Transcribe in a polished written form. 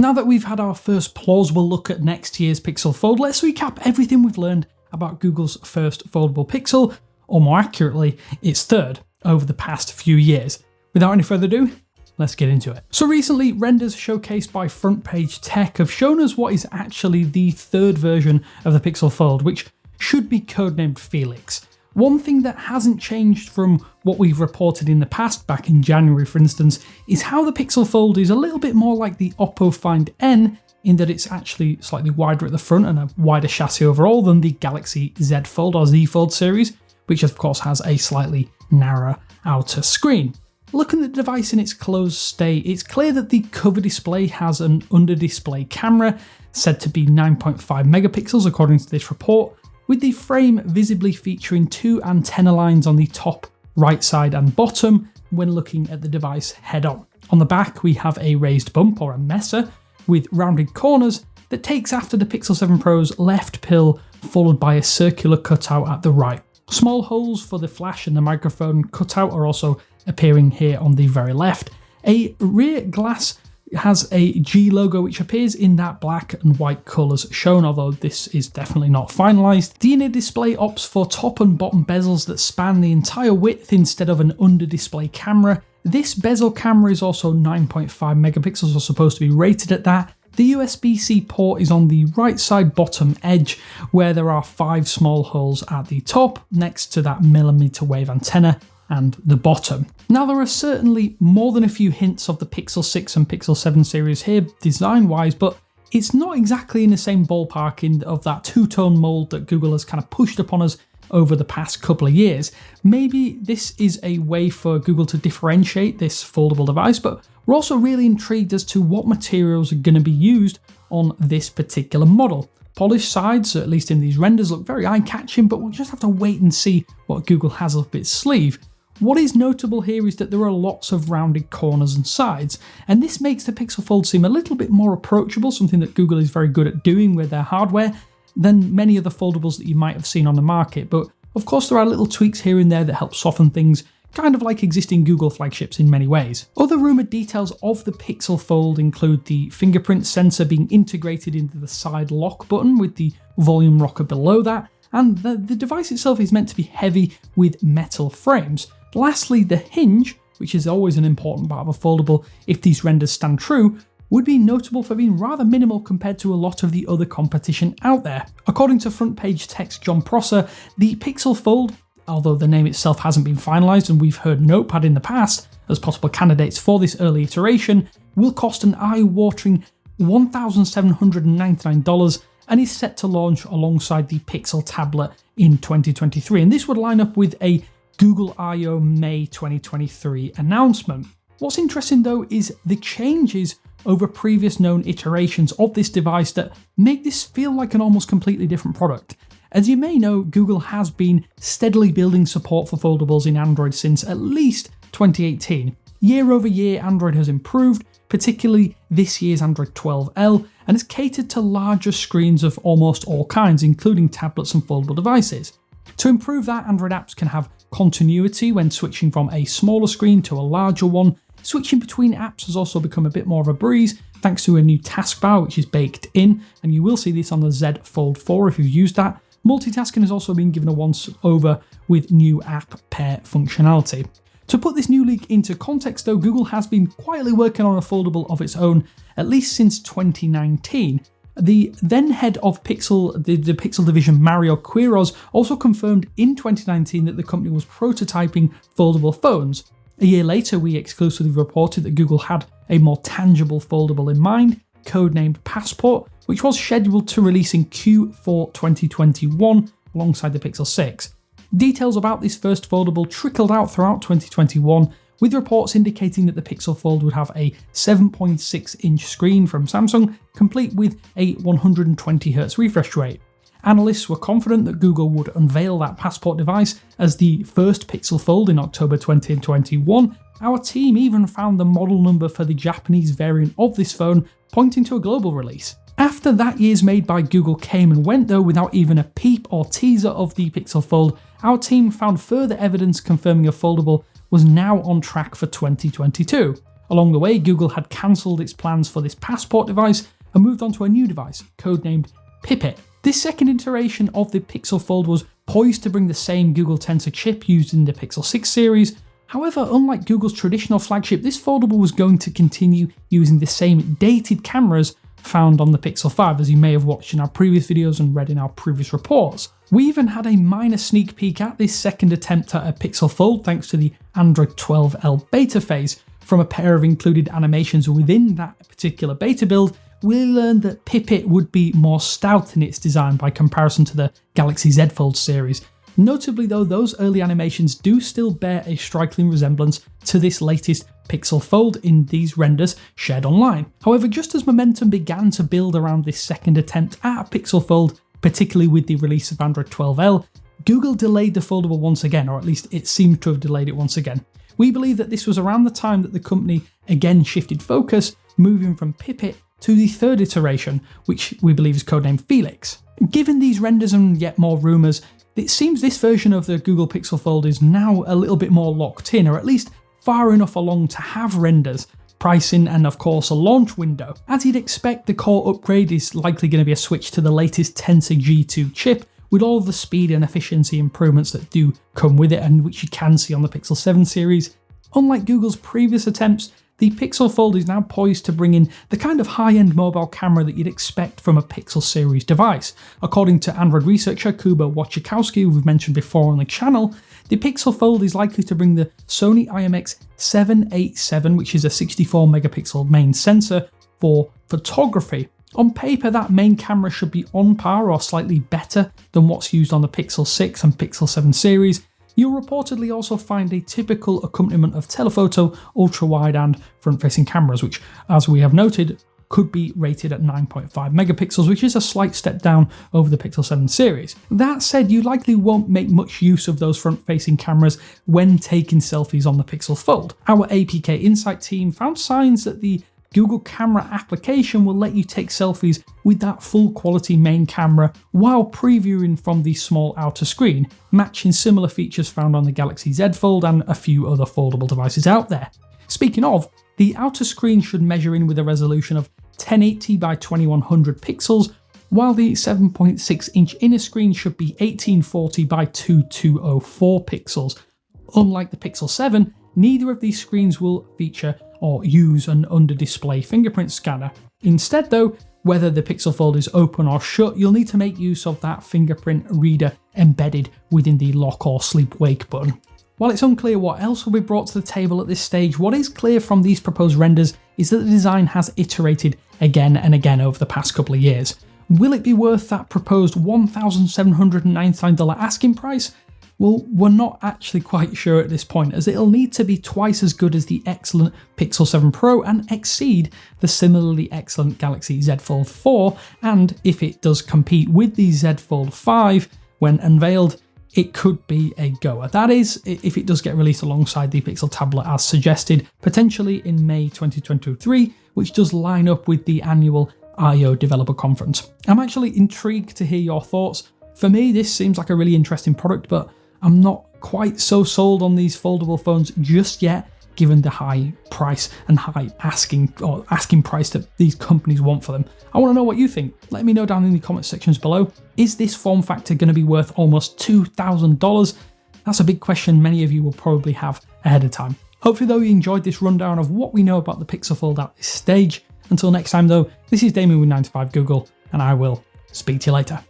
Now that we've had our first plausible look at next year's Pixel Fold, let's recap everything we've learned about Google's first foldable Pixel, or more accurately, its third, over the past few years. Without any further ado, let's get into it. So recently, renders showcased by Front Page Tech have shown us what is actually the third version of the Pixel Fold, which should be codenamed Felix. One thing that hasn't changed from what we've reported in the past, back in January for instance, is how the Pixel Fold is a little bit more like the Oppo Find N in that it's actually slightly wider at the front and a wider chassis overall than the Galaxy Z Fold or Z Fold series, which of course has a slightly narrower outer screen. Looking at the device in its closed state, it's clear that the cover display has an under-display camera, said to be 9.5 megapixels according to this report, with the frame visibly featuring two antenna lines on the top, right side and bottom when looking at the device head-on. On the back we have a raised bump or a messer with rounded corners that takes after the Pixel 7 Pro's left pill, followed by a circular cutout at the right. Small holes for the flash and the microphone cutout are also appearing here on the very left. A rear glass has a G logo which appears in that black and white colours shown, although this is definitely not finalised. The inner display opts for top and bottom bezels that span the entire width instead of an under-display camera. This bezel camera is also 9.5 megapixels, or supposed to be rated at that. The USB-C port is on the right side bottom edge, where there are 5 small holes at the top, next to that millimeter wave antenna and the bottom. Now there are certainly more than a few hints of the Pixel 6 and Pixel 7 series here design-wise, but it's not exactly in the same ballpark of that two-tone mold that Google has kind of pushed upon us over the past couple of years. Maybe this is a way for Google to differentiate this foldable device, but we're also really intrigued as to what materials are going to be used on this particular model. Polished sides, at least in these renders, look very eye-catching, but we'll just have to wait and see what Google has up its sleeve. What is notable here is that there are lots of rounded corners and sides, and this makes the Pixel Fold seem a little bit more approachable, something that Google is very good at doing with their hardware, than many of the foldables that you might have seen on the market. But of course there are little tweaks here and there that help soften things, kind of like existing Google flagships in many ways. Other rumoured details of the Pixel Fold include the fingerprint sensor being integrated into the side lock button with the volume rocker below that, and the device itself is meant to be heavy with metal frames. Lastly, the hinge, which is always an important part of a foldable if these renders stand true, would be notable for being rather minimal compared to a lot of the other competition out there. According to Front Page Tech's John Prosser, the Pixel Fold, although the name itself hasn't been finalised and we've heard Notepad in the past as possible candidates for this early iteration, will cost an eye-watering $1,799 and is set to launch alongside the Pixel tablet in 2023. And this would line up with a Google I/O May 2023 announcement. What's interesting though is the changes over previous known iterations of this device that make this feel like an almost completely different product. As you may know, Google has been steadily building support for foldables in Android since at least 2018. Year over year, Android has improved, particularly this year's Android 12L, and has catered to larger screens of almost all kinds, including tablets and foldable devices. To improve that, Android apps can have continuity when switching from a smaller screen to a larger one. Switching between apps has also become a bit more of a breeze thanks to a new taskbar which is baked in, and you will see this on the Z Fold 4 if you've used that. Multitasking has also been given a once over with new app pair functionality. To put this new leak into context though, Google has been quietly working on a foldable of its own at least since 2019. The then head of Pixel, the Pixel division, Mario Quiroz, also confirmed in 2019 that the company was prototyping foldable phones. A year later, we exclusively reported that Google had a more tangible foldable in mind, codenamed Passport, which was scheduled to release in Q4 2021 alongside the Pixel 6. Details about this first foldable trickled out throughout 2021, with reports indicating that the Pixel Fold would have a 7.6-inch screen from Samsung, complete with a 120Hz refresh rate. Analysts were confident that Google would unveil that Passport device as the first Pixel Fold in October 2021. Our team even found the model number for the Japanese variant of this phone, pointing to a global release. After that year's Made by Google came and went though, without even a peep or teaser of the Pixel Fold, our team found further evidence confirming a foldable was now on track for 2022. Along the way, Google had cancelled its plans for this Passport device and moved on to a new device, codenamed Pipit. This second iteration of the Pixel Fold was poised to bring the same Google Tensor chip used in the Pixel 6 series. However, unlike Google's traditional flagship, this foldable was going to continue using the same dated cameras found on the Pixel 5, as you may have watched in our previous videos and read in our previous reports. We even had a minor sneak peek at this second attempt at a Pixel Fold thanks to the Android 12L beta phase. From a pair of included animations within that particular beta build, we learned that Pipit would be more stout in its design by comparison to the Galaxy Z Fold series. Notably though, those early animations do still bear a striking resemblance to this latest Pixel Fold in these renders shared online. However, just as momentum began to build around this second attempt at a Pixel Fold, particularly with the release of Android 12L, Google delayed the foldable once again, or at least it seemed to have delayed it once again. We believe that this was around the time that the company again shifted focus, moving from Pipit to the third iteration, which we believe is codenamed Felix. Given these renders and yet more rumours, it seems this version of the Google Pixel Fold is now a little bit more locked in, or at least far enough along to have renders, pricing, and of course a launch window. As you'd expect, the core upgrade is likely going to be a switch to the latest Tensor G2 chip, with all the speed and efficiency improvements that do come with it and which you can see on the Pixel 7 series. Unlike Google's previous attempts, the Pixel Fold is now poised to bring in the kind of high-end mobile camera that you'd expect from a Pixel series device. According to Android researcher Kuba Wachikowski, who we've mentioned before on the channel, the Pixel Fold is likely to bring the Sony IMX787, which is a 64 megapixel main sensor for photography. On paper, that main camera should be on par or slightly better than what's used on the Pixel 6 and Pixel 7 series. You'll reportedly also find a typical accompaniment of telephoto, ultra-wide and front-facing cameras, which, as we have noted, could be rated at 9.5 megapixels, which is a slight step down over the Pixel 7 series. That said, you likely won't make much use of those front-facing cameras when taking selfies on the Pixel Fold. Our APK Insight team found signs that the Google Camera application will let you take selfies with that full quality main camera while previewing from the small outer screen, matching similar features found on the Galaxy Z Fold and a few other foldable devices out there. Speaking of, the outer screen should measure in with a resolution of 1080 by 2100 pixels, while the 7.6-inch inner screen should be 1840 by 2204 pixels. Unlike the Pixel 7, neither of these screens will feature or use an under-display fingerprint scanner. Instead though, whether the Pixel Fold is open or shut, you'll need to make use of that fingerprint reader embedded within the lock or sleep wake button. While it's unclear what else will be brought to the table at this stage, what is clear from these proposed renders is that the design has iterated again and again over the past couple of years. Will it be worth that proposed $1,799 asking price? Well, we're not actually quite sure at this point, as it'll need to be twice as good as the excellent Pixel 7 Pro and exceed the similarly excellent Galaxy Z Fold 4, and if it does compete with the Z Fold 5 when unveiled, it could be a goer. That is, if it does get released alongside the Pixel tablet as suggested, potentially in May 2023, which does line up with the annual I/O Developer Conference. I'm actually intrigued to hear your thoughts. For me, this seems like a really interesting product, but I'm not quite so sold on these foldable phones just yet, given the high price and high asking price that these companies want for them. I want to know what you think. Let me know down in the comment sections below. Is this form factor going to be worth almost $2,000? That's a big question many of you will probably have ahead of time. Hopefully though you enjoyed this rundown of what we know about the Pixel Fold at this stage. Until next time though, this is Damien with 9to5 Google, and I will speak to you later.